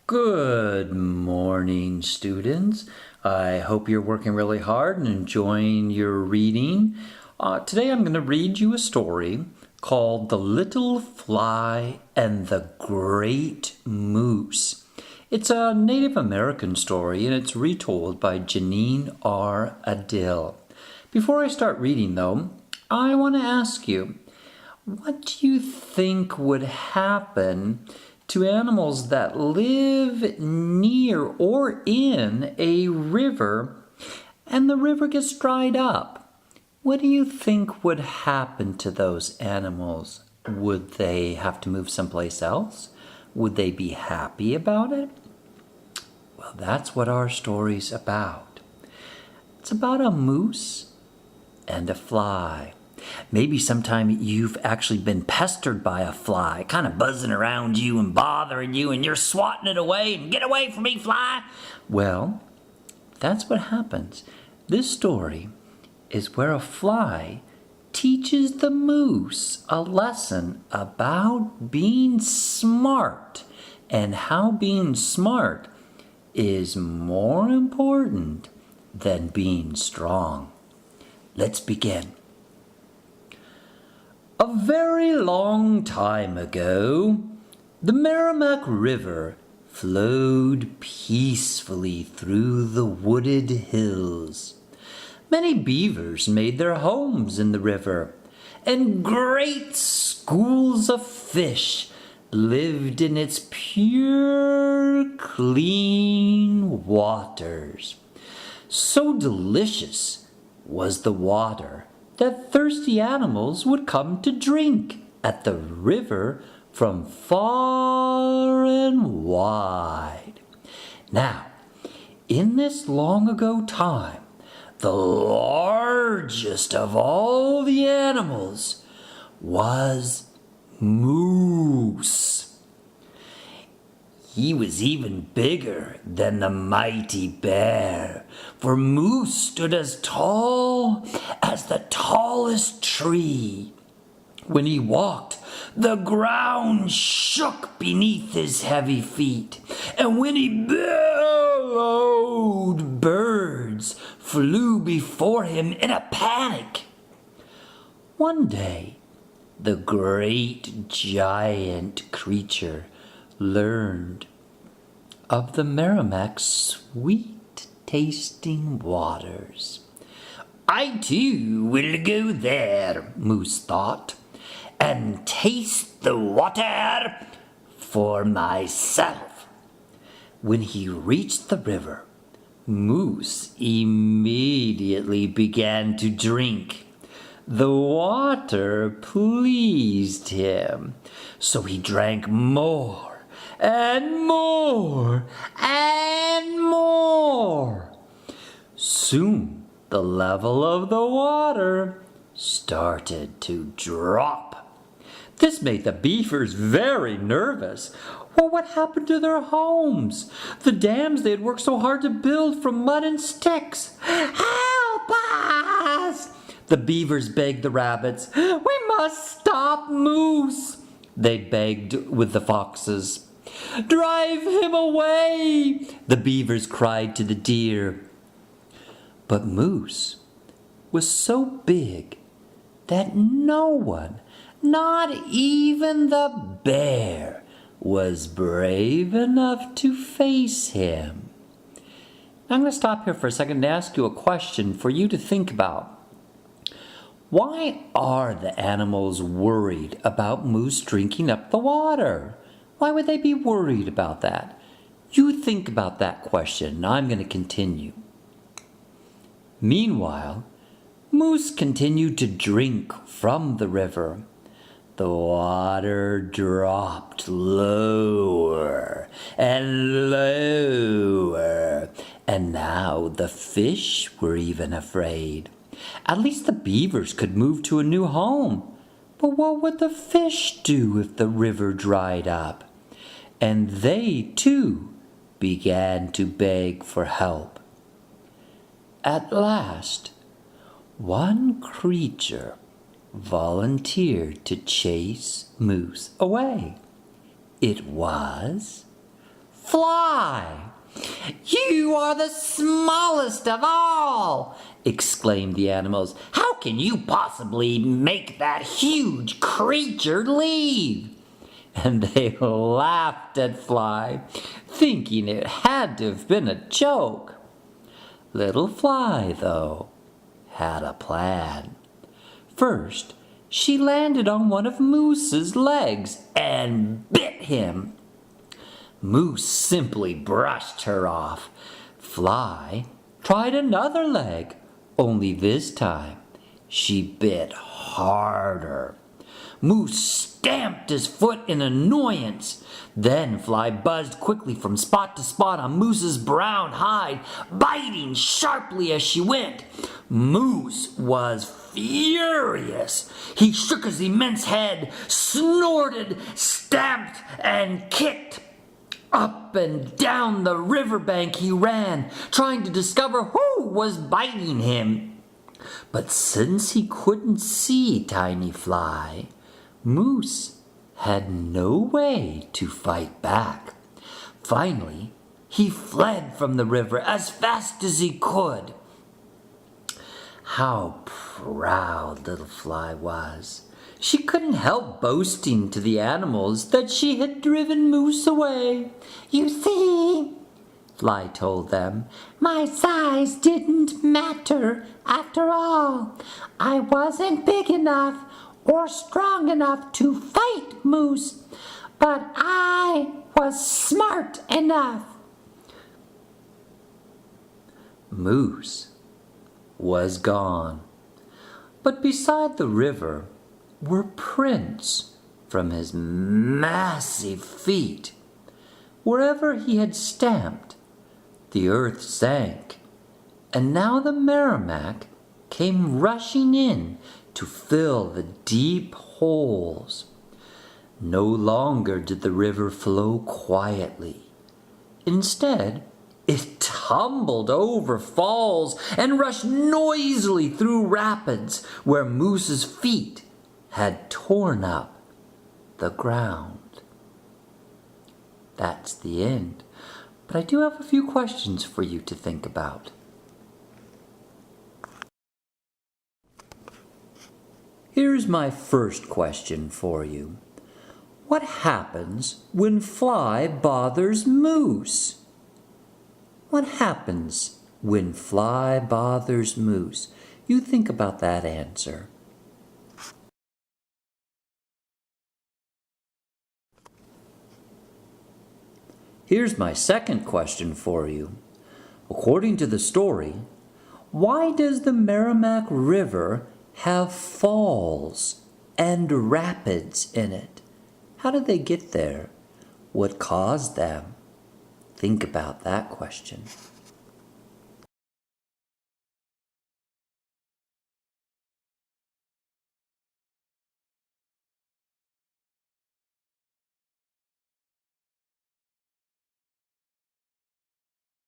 Good morning, students. I hope you're working really hard and enjoying your reading. Today I'm going to read you a story called The Little Fly and the Great Moose. It's a Native American story and it's retold by Janine R. Adil. Before I start reading, though, I want to ask you, what do you think would happen to animals that live near or in a river and the river gets dried up? What do you think would happen to those animals? Would they have to move someplace else? Would they be happy about it? Well, that's what our story's about. It's about a moose and a fly. Maybe sometime you've actually been pestered by a fly, kind of buzzing around you and bothering you, and you're swatting it away and get away from me, fly. Well, that's what happens. This story is where a fly teaches the moose a lesson about being smart and how being smart is more important than being strong. Let's begin. A very long time ago, the Merrimack River flowed peacefully through the wooded hills. Many beavers made their homes in the river, and great schools of fish lived in its pure, clean waters. So delicious was the water that thirsty animals would come to drink at the river from far and wide. Now, in this long ago time, the largest of all the animals was Moose. He was even bigger than the mighty bear, for Moose stood as tall as the tallest tree. When he walked, the ground shook beneath his heavy feet, and when he bellowed, birds flew before him in a panic. One day, the great giant creature learned of the Merrimack's sweet-tasting waters. I too will go there, Moose thought, and taste the water for myself. When he reached the river, Moose immediately began to drink. The water pleased him, so he drank more and more and more. Soon the level of the water started to drop. This made the beavers very nervous. Well, what happened to their homes? The dams they had worked so hard to build from mud and sticks. Help us! The beavers begged the rabbits. We must stop Moose, they begged with the foxes. Drive him away, the beavers cried to the deer. But Moose was so big that no one, not even the bear, was brave enough to face him. I'm going to stop here for a second to ask you a question for you to think about. Why are the animals worried about Moose drinking up the water? Why would they be worried about that? You think about that question, and I'm going to continue. Meanwhile, Moose continued to drink from the river. The water dropped lower and lower, and now the fish were even afraid. At least the beavers could move to a new home. But what would the fish do if the river dried up? And they, too, began to beg for help. At last, one creature volunteered to chase Moose away. It was Fly! You are the smallest of all!" exclaimed the animals. "How can you possibly make that huge creature leave?" And they laughed at Fly, thinking it had to have been a joke. Little Fly, though, had a plan. First, she landed on one of Moose's legs and bit him. Moose simply brushed her off. Fly tried another leg, only this time she bit harder. Moose stamped his foot in annoyance. Then Fly buzzed quickly from spot to spot on Moose's brown hide, biting sharply as she went. Moose was furious. He shook his immense head, snorted, stamped, and kicked. Up and down the riverbank he ran, trying to discover who was biting him. But since he couldn't see Tiny Fly, Moose had no way to fight back. Finally, he fled from the river as fast as he could. How proud Little Fly was! She couldn't help boasting to the animals that she had driven Moose away. "You see," Fly told them, "my size didn't matter after all. I wasn't big enough or strong enough to fight Moose, but I was smart enough." Moose was gone, but beside the river were prints from his massive feet. Wherever he had stamped, the earth sank, and now the Merrimack came rushing in to fill the deep holes. No longer did the river flow quietly. Instead, it tumbled over falls and rushed noisily through rapids where Moose's feet had torn up the ground. That's the end, but I do have a few questions for you to think about. Here's my first question for you. What happens when Fly bothers Moose? What happens when Fly bothers Moose? You think about that answer. Here's my second question for you. According to the story, why does the Merrimack River have falls and rapids in it? How did they get there? What caused them? Think about that question.